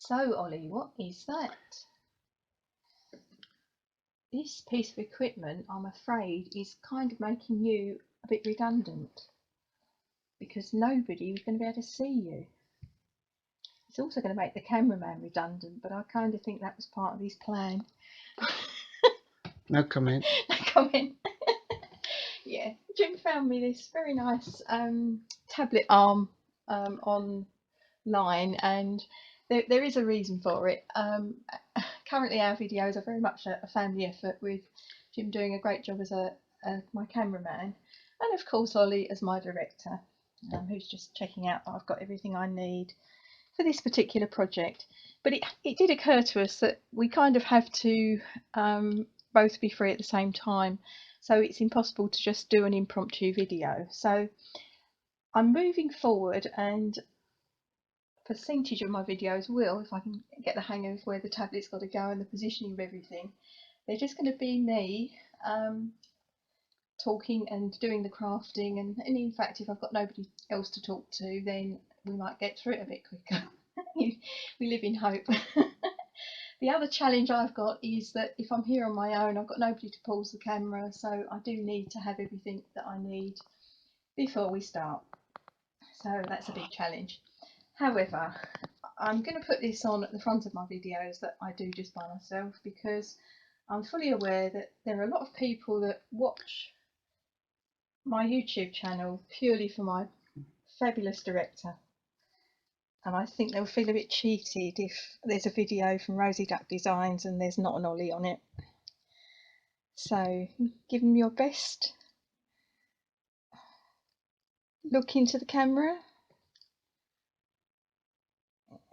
So, Ollie, what is that? This piece of equipment, I'm afraid, is kind of making you a bit redundant because nobody is going to be able to see you. It's also going to make the cameraman redundant, but I kind of think that was part of his plan. No comment. No comment. Yeah, Jim found me this very nice tablet arm online, and there is a reason for it. Currently our videos are very much a family effort, with Jim doing a great job as my cameraman, and of course Ollie as my director, who's just checking out that I've got everything I need for this particular project. But it did occur to us that we kind of have to both be free at the same time, so it's impossible to just do an impromptu video. So I'm moving forward, and percentage of my videos will, if I can get the hang of where the tablet's got to go and the positioning of everything, they're just going to be me talking and doing the crafting, and in fact if I've got nobody else to talk to, then we might get through it a bit quicker. We live in hope. The other challenge I've got is that if I'm here on my own, I've got nobody to pause the camera, so I do need to have everything that I need before we start. So that's a big challenge. However, I'm going to put this on at the front of my videos that I do just by myself, because I'm fully aware that there are a lot of people that watch my YouTube channel purely for my fabulous director, and I think they'll feel a bit cheated if there's a video from Rosie Duck Designs and there's not an Ollie on it. So give them your best look into the camera.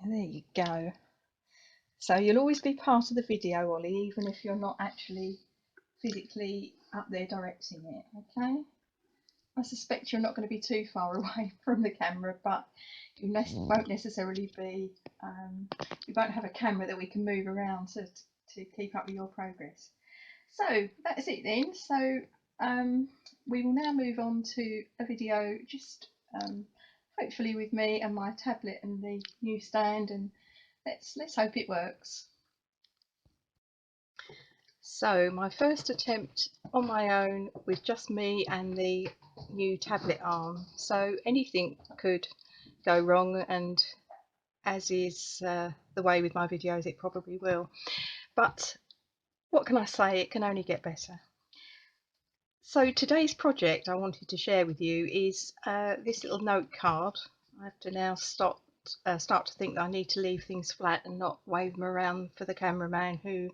And there you go. So you'll always be part of the video, Ollie, even if you're not actually physically up there directing it, okay? I suspect you're not going to be too far away from the camera, but you won't necessarily be, you won't have a camera that we can move around to keep up with your progress. So that's it then. So we will now move on to a video just hopefully with me and my tablet and the new stand, and let's hope it works. So my first attempt on my own with just me and the new tablet arm, so anything could go wrong, and as is the way with my videos, it probably will, but what can I say, it can only get better. So today's project I wanted to share with you is this little note card. I have to now start to think that I need to leave things flat and not wave them around for the cameraman who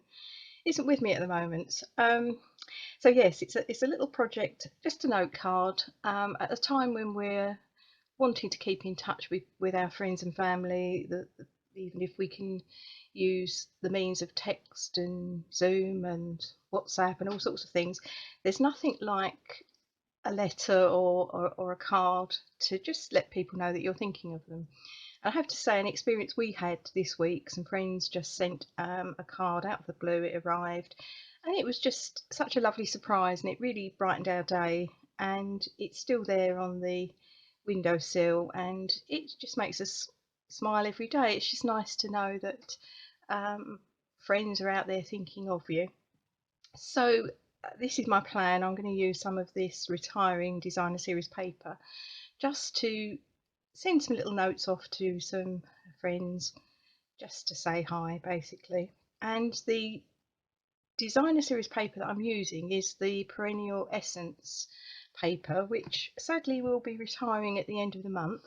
isn't with me at the moment. So yes, it's a little project, just a note card, at a time when we're wanting to keep in touch with our friends and family, even if we can use the means of text and Zoom and WhatsApp and all sorts of things, there's nothing like a letter or a card to just let people know that you're thinking of them. I have to say, an experience we had this week, some friends just sent a card out of the blue. It arrived and it was just such a lovely surprise, and it really brightened our day, and it's still there on the windowsill, and it just makes us smile every day. It's just nice to know that friends are out there thinking of you. So this is my plan. I'm going to use some of this retiring designer series paper just to send some little notes off to some friends, just to say hi basically. And the designer series paper that I'm using is the Perennial Essence paper, which sadly will be retiring at the end of the month,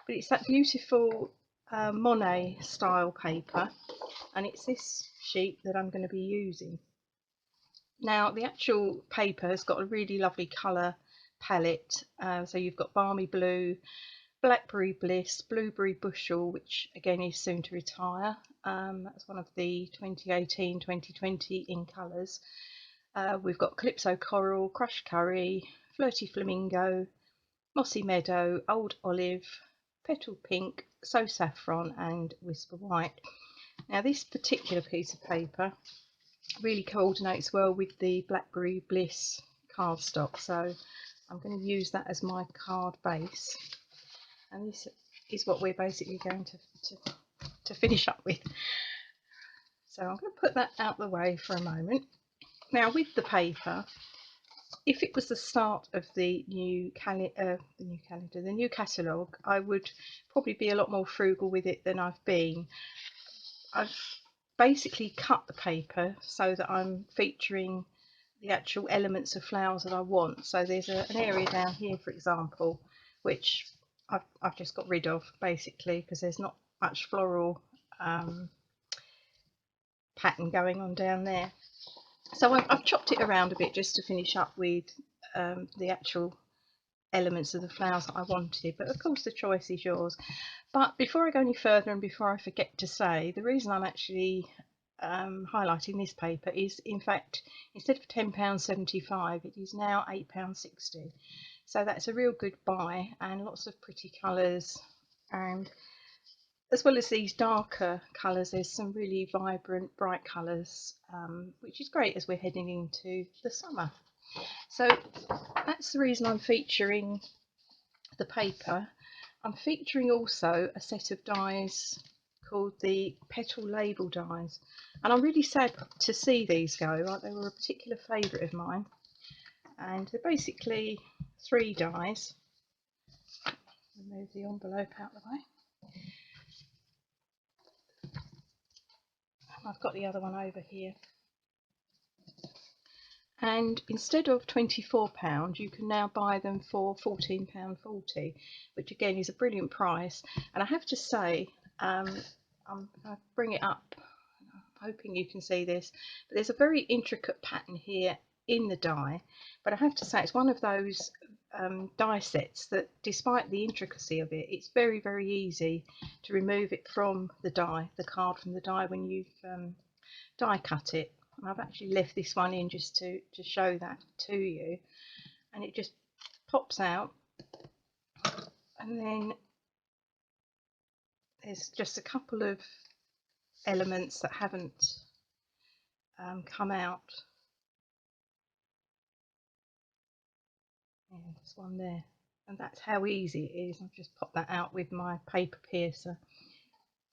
but it's that beautiful Monet style paper, and it's this sheet that I'm going to be using. Now the actual paper has got a really lovely colour palette, so you've got Balmy Blue, Blackberry Bliss, Blueberry Bushel, which again is soon to retire. That's one of the 2018-2020 in colours. We've got Calypso Coral, Crushed Curry, Flirty Flamingo, Mossy Meadow, Old Olive, Petal Pink, So Saffron and Whisper White. Now this particular piece of paper really coordinates well with the Blackberry Bliss cardstock, so I'm going to use that as my card base. And this is what we're basically going to to finish up with. So I'm going to put that out the way for a moment. Now with the paper, if it was the start of the new catalogue, I would probably be a lot more frugal with it than I've been. I've basically cut the paper so that I'm featuring the actual elements of flowers that I want. So there's an area down here, for example, which I've just got rid of basically because there's not much floral pattern going on down there. So I've chopped it around a bit just to finish up with the actual elements of the flowers that I wanted, but of course the choice is yours. But before I go any further and before I forget to say, the reason I'm actually highlighting this paper is, in fact, instead of £10.75 it is now £8.60, so that's a real good buy, and lots of pretty colours, and as well as these darker colours there's some really vibrant bright colours, which is great as we're heading into the summer. So that's the reason I'm featuring the paper. I'm featuring also a set of dies called the Petal label dies, and I'm really sad to see these go. Right, they were a particular favourite of mine, and they're basically 3 dies. Remove the envelope out of the way. I've got the other one over here. And instead of £24 you can now buy them for £14.40, which again is a brilliant price. And I have to say, I'll bring it up, I'm hoping you can see this, but there's a very intricate pattern here in the die, but I have to say it's one of those die sets that, despite the intricacy of it, it's very, very easy to remove it from the die, the card from the die, when you've die cut it. And I've actually left this one in just to show that to you, and it just pops out, and then there's just a couple of elements that haven't come out. Yeah, there's one there, and that's how easy it is. I've just popped that out with my paper piercer,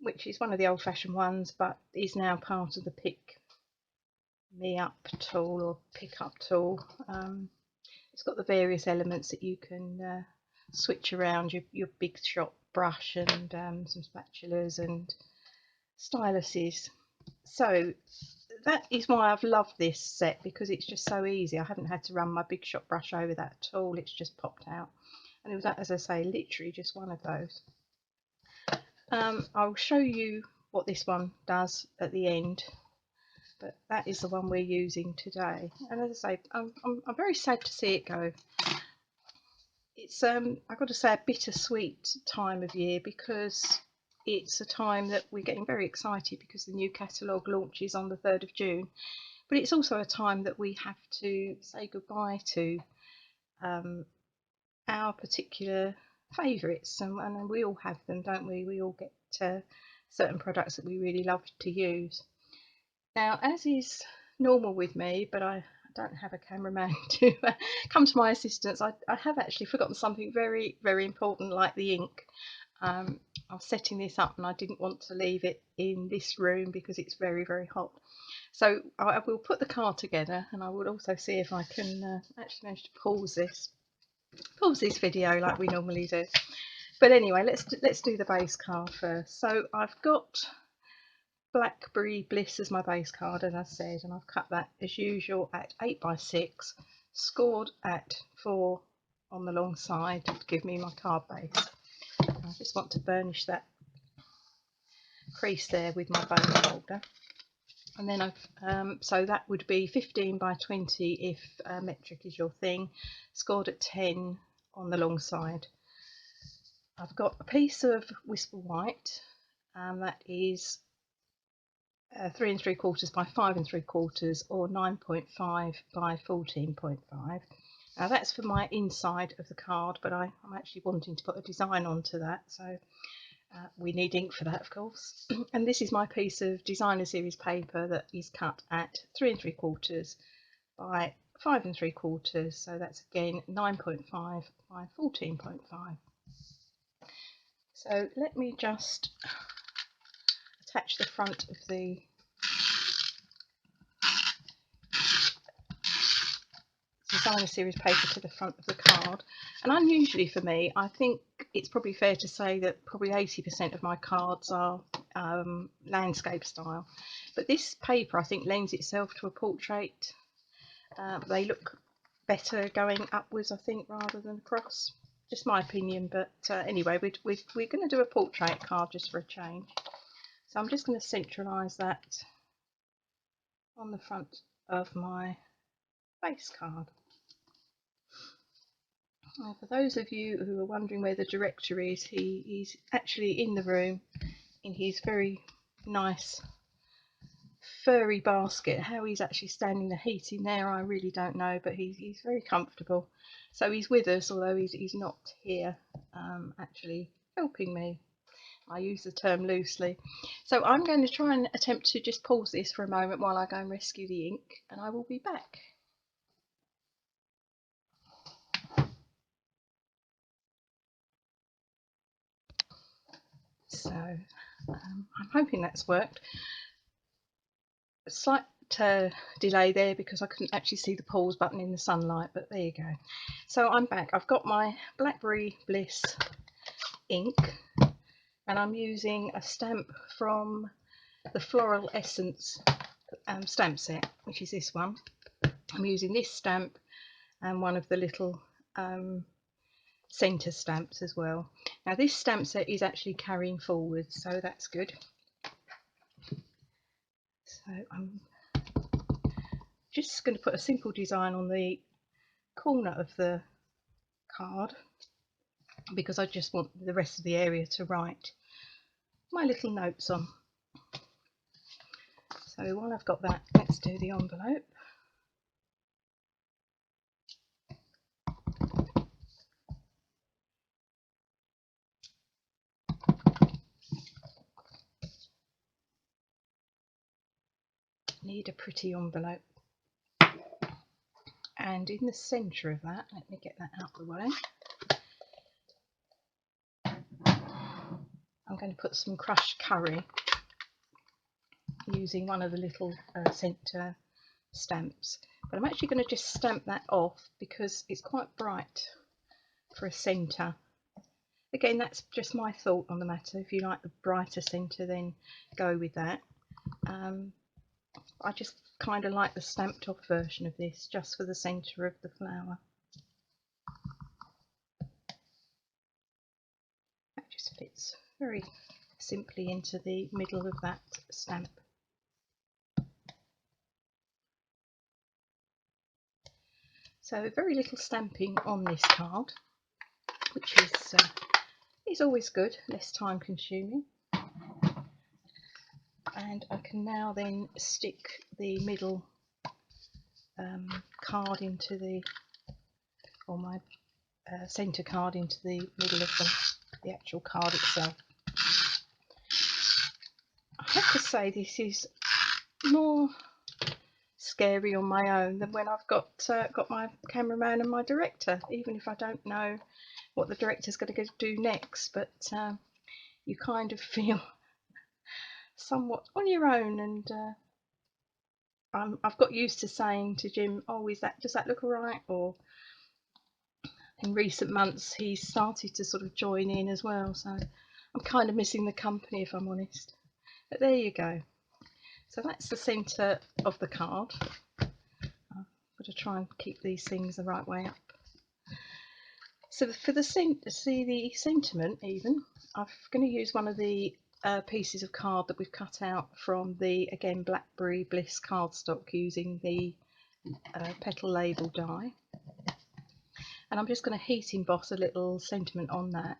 which is one of the old-fashioned ones, but is now part of the pick me up tool or pick up tool. It's got the various elements that you can switch around, your big shot brush and some spatulas and styluses. So that is why I've loved this set, because it's just so easy. I haven't had to run my big shot brush over that at all. It's just popped out, and it was, as I say, literally just one of those. I'll show you what this one does at the end, but that is the one we're using today. And as I say, I'm very sad to see it go. It's I've got to say, a bittersweet time of year, because it's a time that we're getting very excited because the new catalogue launches on the 3rd of June, but it's also a time that we have to say goodbye to our particular favourites, and we all have them, don't we? We all get certain products that we really love to use. Now, as is normal with me, but I don't have a cameraman to come to my assistance, I have actually forgotten something very, very important, like the ink. I was setting this up and I didn't want to leave it in this room because it's very, very hot. So I will put the card together, and I will also see if I can actually manage to pause this video like we normally do. But anyway, let's do the base card first. So I've got Blackberry Bliss as my base card, as I said, and I've cut that as usual at 8x6, scored at 4 on the long side to give me my card base. I just want to burnish that crease there with my bone folder, and then I've so that would be 15x20 if metric is your thing, scored at 10 on the long side. I've got a piece of Whisper White, and that is 3 3/4 by 5 3/4 or 9.5 by 14.5. Now that's for my inside of the card, but I'm actually wanting to put a design onto that, so we need ink for that, of course. And this is my piece of designer series paper that is cut at 3 3/4 by 5 3/4, so that's again 9.5 by 14.5. So let me just attach the front of the designer series paper to the front of the card. And unusually for me, I think it's probably fair to say that probably 80% of my cards are landscape style, but this paper I think lends itself to a portrait. They look better going upwards, I think, rather than across. Just my opinion, but anyway, we're going to do a portrait card just for a change. So I'm just going to centralise that on the front of my base card. Now, for those of you who are wondering where the director is, he's actually in the room in his very nice furry basket. How he's actually standing the heat in there, I really don't know, but he's very comfortable. So he's with us, although he's not here actually helping me. I use the term loosely. So I'm going to try and attempt to just pause this for a moment while I go and rescue the ink, and I will be back. So I'm hoping that's worked. A slight delay there because I couldn't actually see the pause button in the sunlight, but there you go. So I'm back. I've got my Blackberry Bliss ink, and I'm using a stamp from the Floral Essence stamp set, which is this one. I'm using this stamp and one of the little centre stamps as well. Now this stamp set is actually carrying forward, so that's good. So I'm just going to put a simple design on the corner of the card because I just want the rest of the area to write my little notes on. So while I've got that, let's do the envelope. Need a pretty envelope, and in the centre of that, let me get that out of the way, I'm going to put some crushed curry using one of the little centre stamps, but I'm actually going to just stamp that off because it's quite bright for a centre. Again, that's just my thought on the matter. If you like the brighter centre, then go with that. I just kind of like the stamped off version of this, just for the centre of the flower. That just fits very simply into the middle of that stamp. So very little stamping on this card, which is always good, less time consuming. And I can now then stick the middle card into the, or my centre card into the middle of the actual card itself. I have to say this is more scary on my own than when I've got my cameraman and my director, even if I don't know what the director's going to do next, but you kind of feel somewhat on your own. And I've got used to saying to Jim, oh, does that look alright? Or in recent months he's started to sort of join in as well, so I'm kind of missing the company, if I'm honest. But there you go. So that's the centre of the card. I've got to try and keep these things the right way up. So for the sentiment, even, I'm going to use one of the pieces of card that we've cut out from the, again, Blackberry Bliss cardstock, using the Petal label die. And I'm just going to heat emboss a little sentiment on that.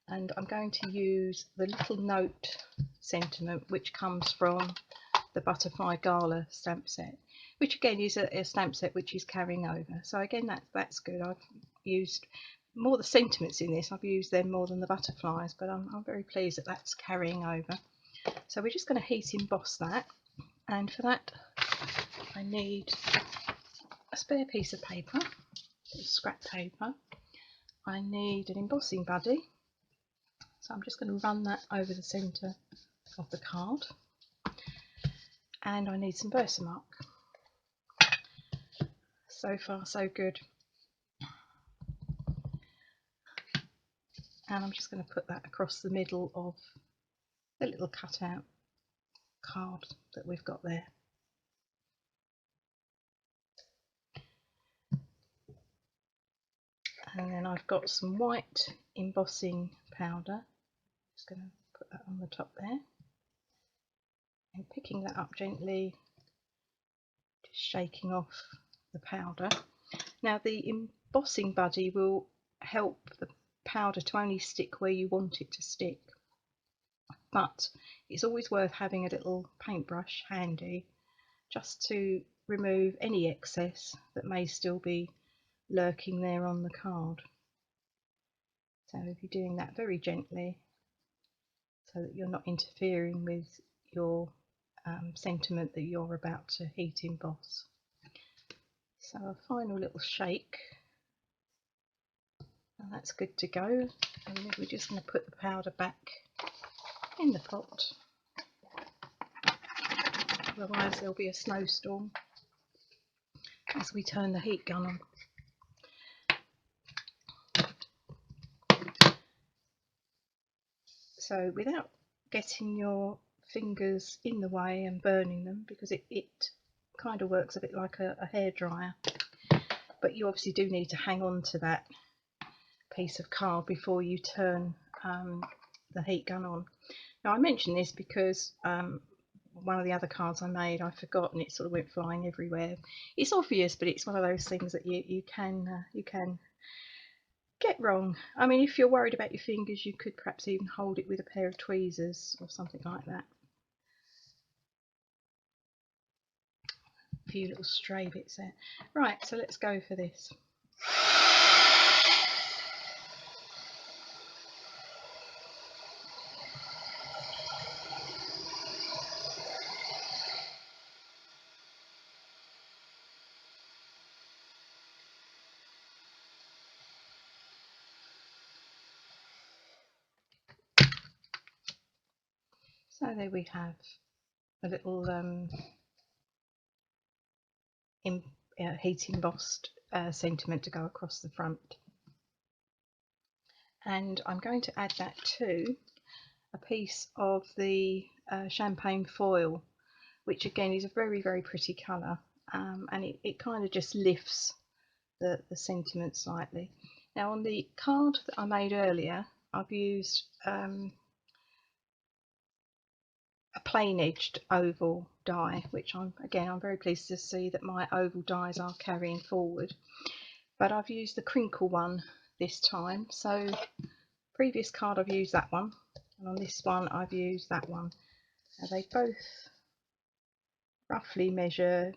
And I'm going to use the little note sentiment, which comes from the Butterfly Gala stamp set, which again is a stamp set which is carrying over. So again, that's good. I've used more the sentiments in this. I've used them more than the butterflies, but I'm very pleased that that's carrying over. So we're just going to heat emboss that, and for that I need a spare piece of paper, scrap paper. I need an embossing buddy, so I'm just going to run that over the centre of the card, and I need some Versamark. So far so good. And I'm just going to put that across the middle of the little cutout card that we've got there. And then I've got some white embossing powder. Just going to put that on the top there. And picking that up gently, just shaking off the powder. Now the Embossing Buddy will help the powder to only stick where you want it to stick, but it's always worth having a little paintbrush handy just to remove any excess that may still be lurking there on the card. So if you're doing that very gently so that you're not interfering with your sentiment that you're about to heat emboss. So a final little shake, and that's good to go. And then we're just going to put the powder back in the pot, otherwise there'll be a snowstorm as we turn the heat gun on. So without getting your fingers in the way and burning them, because it kind of works a bit like a hairdryer, but you obviously do need to hang on to that piece of card before you turn the heat gun on. Now I mention this because one of the other cards I made I forgot, and it sort of went flying everywhere. It's obvious, but it's one of those things that you can get wrong. I mean, if you're worried about your fingers, you could perhaps even hold it with a pair of tweezers or something like that. A few little stray bits there. Right, so let's go for this. So there we have a little heat embossed sentiment to go across the front. And I'm going to add that to a piece of the champagne foil, which again is a very, very pretty colour, and it kind of just lifts the sentiment slightly. Now on the card that I made earlier, I've used a plain edged oval die, which I'm very pleased to see that my oval dies are carrying forward, but I've used the crinkle one this time. So previous card I've used that one, and on this one I've used that one. Now they both roughly measure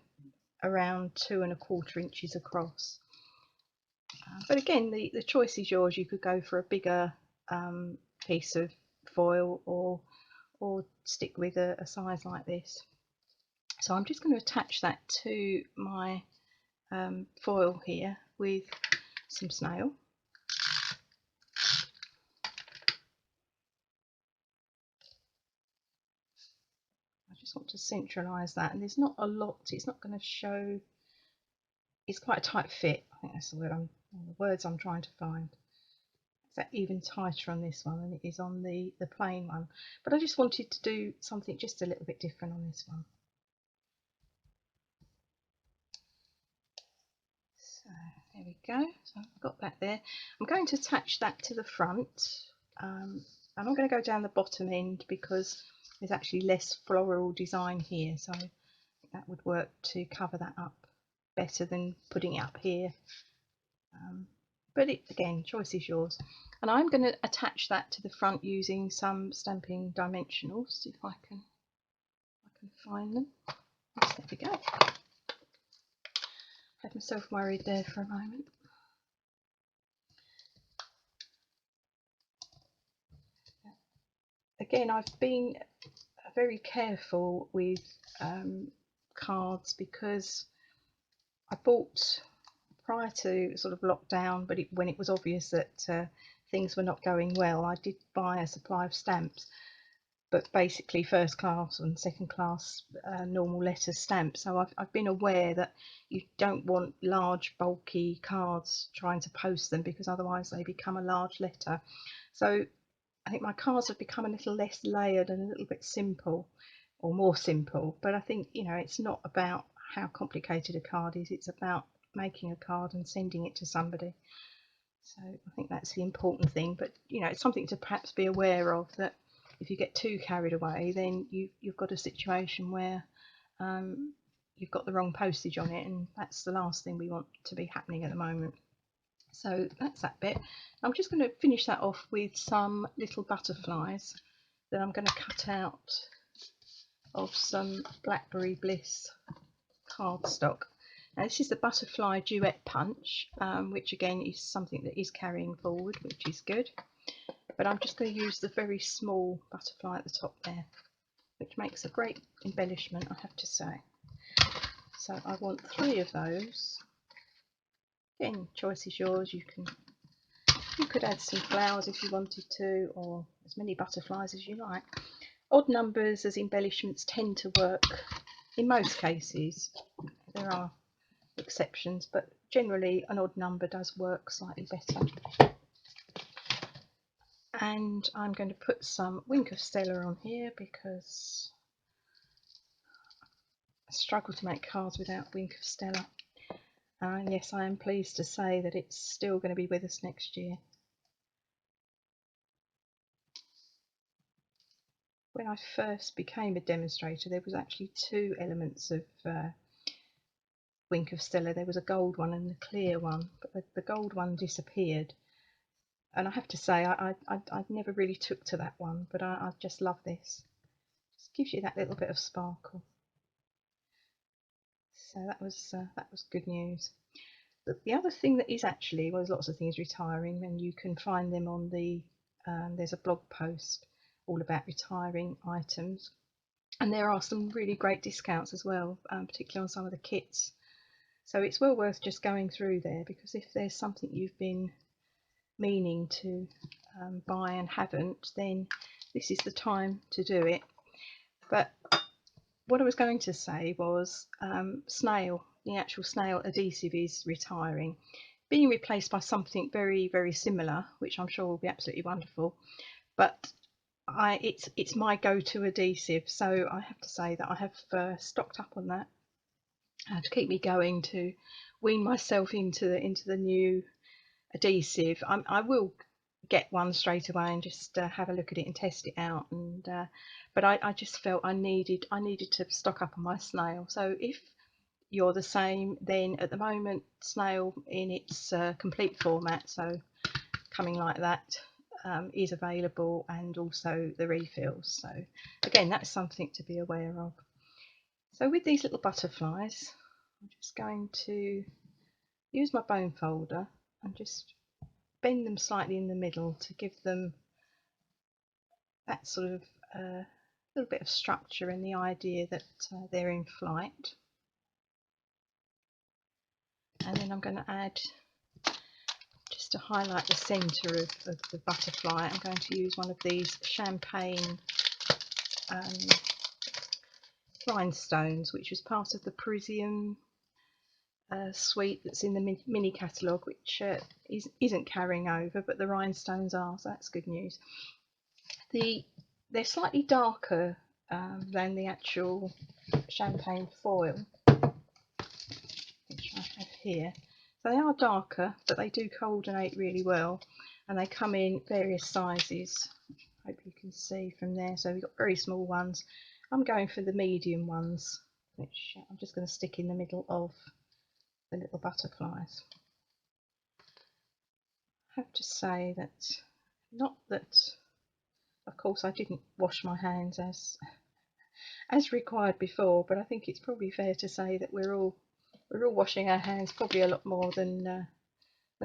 around 2¼ inches across, but again the choice is yours. You could go for a bigger piece of foil or stick with a size like this. So I'm just going to attach that to my foil here with some Snail. I just want to centralise that, and there's not a lot, it's not going to show, it's quite a tight fit. I think that's the words I'm trying to find. It's that even tighter on this one than it is on the plain one, but I just wanted to do something just a little bit different on this one. So there we go, so I've got that there. I'm going to attach that to the front, and I'm going to go down the bottom end because there's actually less floral design here, so that would work to cover that up better than putting it up here. But again, choice is yours. And I'm going to attach that to the front using some Stampin' dimensionals, if I can find them. Yes, there we go. Had myself worried there for a moment. Again, I've been very careful with cards because I bought prior to sort of lockdown, but when it was obvious that things were not going well, I did buy a supply of stamps. but basically first class and second class normal letter stamps. So I've been aware that you don't want large bulky cards trying to post them, because otherwise they become a large letter. So I think my cards have become a little less layered and a little bit simple, or more simple. But I think, you know, it's not about how complicated a card is, it's about making a card and sending it to somebody. So I think that's the important thing. But you know, it's something to perhaps be aware of, that if you get too carried away, then you've got a situation where you've got the wrong postage on it, and that's the last thing we want to be happening at the moment. So that's that bit. I'm just going to finish that off with some little butterflies that I'm going to cut out of some Blackberry Bliss cardstock. Now this is the butterfly duet punch, which again is something that is carrying forward, which is good. But I'm just going to use the very small butterfly at the top there, which makes a great embellishment, I have to say. So I want 3 of those. Again, choice is yours. You could add some flowers if you wanted to, or as many butterflies as you like. Odd numbers as embellishments tend to work in most cases. There are exceptions, but generally an odd number does work slightly better. And I'm going to put some Wink of Stella on here, because I struggle to make cards without Wink of Stella. And yes, I am pleased to say that it's still going to be with us next year. When I first became a demonstrator, there was actually 2 elements of Wink of Stella. There was a gold one and a clear one, but the gold one disappeared. And I have to say, I never really took to that one, but I just love this. Just gives you that little bit of sparkle. So that was good news. The other thing that is actually, well, there's lots of things retiring, and you can find them on the there's a blog post all about retiring items, and there are some really great discounts as well, particularly on some of the kits. So it's well worth just going through there, because if there's something you've been meaning to buy and haven't, then this is the time to do it. But what I was going to say was Snail, the actual Snail adhesive, is retiring, being replaced by something very, very similar, which I'm sure will be absolutely wonderful. But it's my go-to adhesive, so I have to say that I have stocked up on that to keep me going, to wean myself into the new adhesive. I will get one straight away and just have a look at it and test it out, and but I just felt I needed to stock up on my Snail. So if you're the same, then at the moment Snail in its complete format, so coming like that, is available, and also the refills. So again, that's something to be aware of. So with these little butterflies, I'm just going to use my bone folder and just bend them slightly in the middle to give them that sort of little bit of structure and the idea that they're in flight. And then I'm going to add, just to highlight the centre of the butterfly, I'm going to use one of these champagne rhinestones, which was part of the Parisian suite that's in the mini catalogue, which isn't carrying over, but the rhinestones are, so that's good news. They're slightly darker than the actual champagne foil, which I have here. So they are darker, but they do coordinate really well, and they come in various sizes. Hope you can see from there. So we've got very small ones. I'm going for the medium ones, which I'm just going to stick in the middle of the little butterflies. I have to say that, not that, of course, I didn't wash my hands as required before, but I think it's probably fair to say that we're all washing our hands probably a lot more than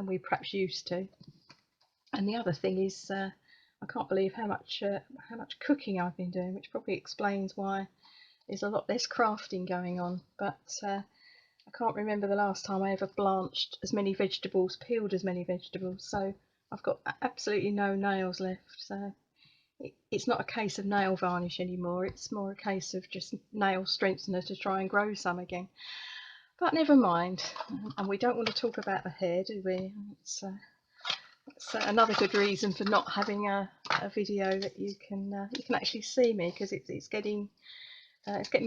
we perhaps used to. And the other thing is, I can't believe how much cooking I've been doing, which probably explains why there's a lot less crafting going on. But I can't remember the last time I ever blanched as many vegetables, peeled as many vegetables. So I've got absolutely no nails left. So it's not a case of nail varnish anymore, it's more a case of just nail strengthener to try and grow some again. But never mind, and we don't want to talk about the hair, do we? It's another good reason for not having a video that you can actually see me, because it's getting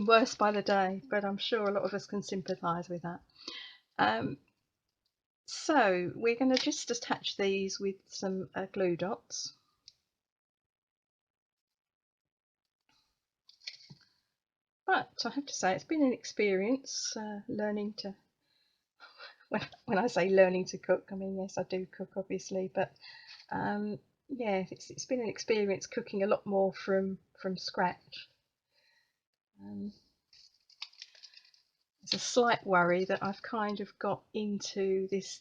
worse by the day, but I'm sure a lot of us can sympathise with that. So we're going to just attach these with some glue dots. But I have to say, it's been an experience learning to, when I say learning to cook, I mean, yes, I do cook obviously, but yeah, it's been an experience cooking a lot more from scratch. There's a slight worry that I've kind of got into this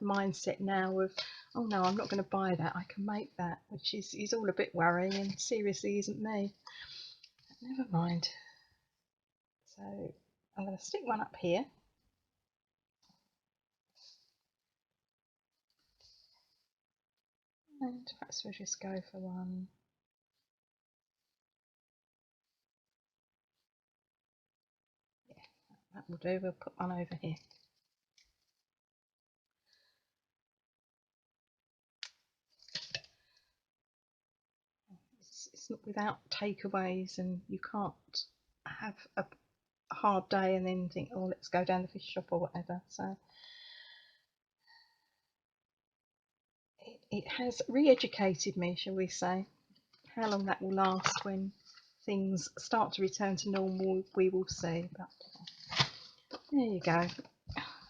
mindset now of, oh no, I'm not going to buy that, I can make that, which is all a bit worrying and seriously isn't me. But never mind. So I'm going to stick one up here. And perhaps we'll just go for one. Yeah, that will do. We'll put one over here. It's not without takeaways, and you can't have a hard day and then think, oh, let's go down the fish shop or whatever. So it has re-educated me, shall we say. How long that will last when things start to return to normal, we will see. But there you go.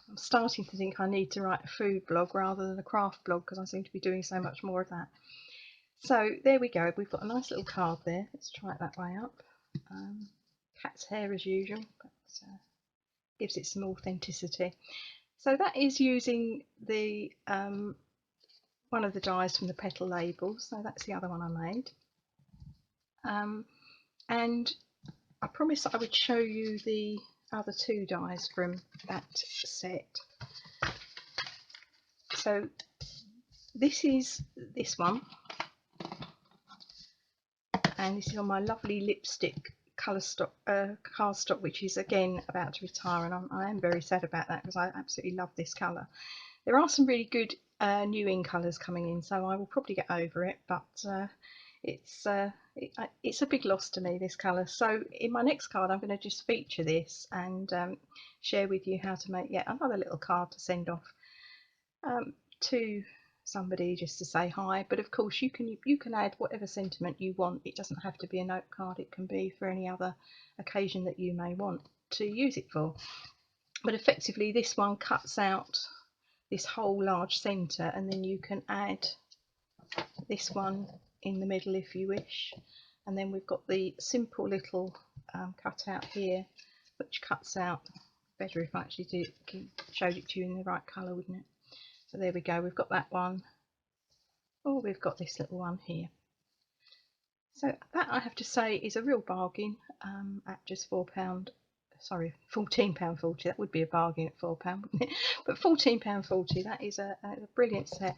I'm starting to think I need to write a food blog rather than a craft blog, because I seem to be doing so much more of that. So there we go, we've got a nice little card there. Let's try it that way up. Cat's hair as usual, but gives it some authenticity. So that is using the one of the dies from the Petal label, so that's the other one I made. And I promised that I would show you the other two dies from that set. So this is this one, and this is on my lovely lipstick cardstock, which is again about to retire, and I am very sad about that because I absolutely love this colour. There are some really good new in colours coming in, so I will probably get over it, but it's a big loss to me, this colour. So in my next card I'm going to just feature this and share with you how to make yet another little card to send off to somebody, just to say hi. But of course you can add whatever sentiment you want. It doesn't have to be a note card, it can be for any other occasion that you may want to use it for. But effectively this one cuts out this whole large centre, and then you can add this one in the middle if you wish, and then we've got the simple little cutout here which cuts out. Better if I actually showed it to you in the right colour, wouldn't it? So there we go, we've got that one, or we've got this little one here. So that, I have to say, is a real bargain at just £4, sorry, £14.40. That would be a bargain at £4, wouldn't it? But £14.40, that is a brilliant set.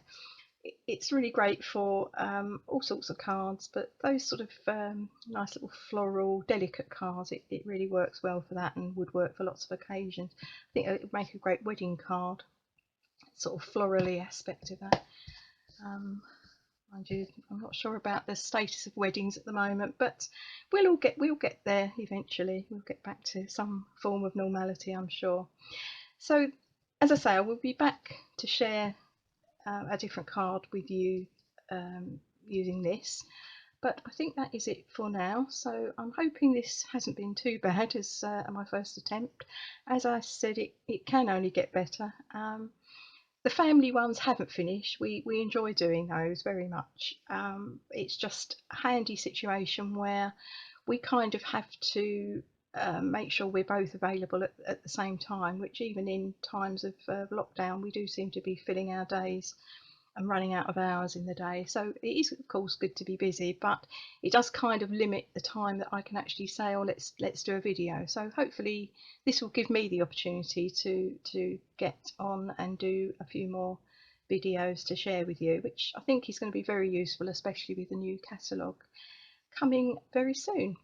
It's really great for all sorts of cards, but those sort of nice little floral, delicate cards, it really works well for that, and would work for lots of occasions. I think it would make a great wedding card, sort of florally aspect of that. Mind you, I'm not sure about the status of weddings at the moment, but we'll get there eventually. We'll get back to some form of normality, I'm sure. So as I say, I will be back to share a different card with you using this, but I think that is it for now. So I'm hoping this hasn't been too bad as my first attempt. As I said, it can only get better. The family ones haven't finished. We enjoy doing those very much. It's just a handy situation where we kind of have to make sure we're both available at the same time, which even in times of lockdown we do seem to be filling our days and running out of hours in the day. So it is of course good to be busy, but it does kind of limit the time that I can actually say, oh, let's do a video. So hopefully this will give me the opportunity to get on and do a few more videos to share with you, which I think is going to be very useful, especially with the new catalogue coming very soon.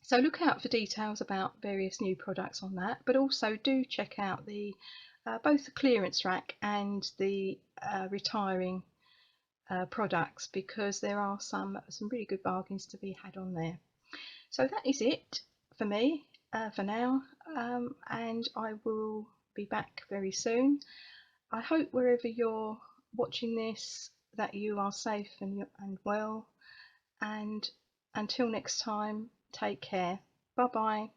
So look out for details about various new products on that, but also do check out the both the clearance rack and the retiring products, because there are some really good bargains to be had on there. So that is it for me for now, and I will be back very soon. I hope wherever you're watching this that you are safe and well, and until next time, take care. Bye bye.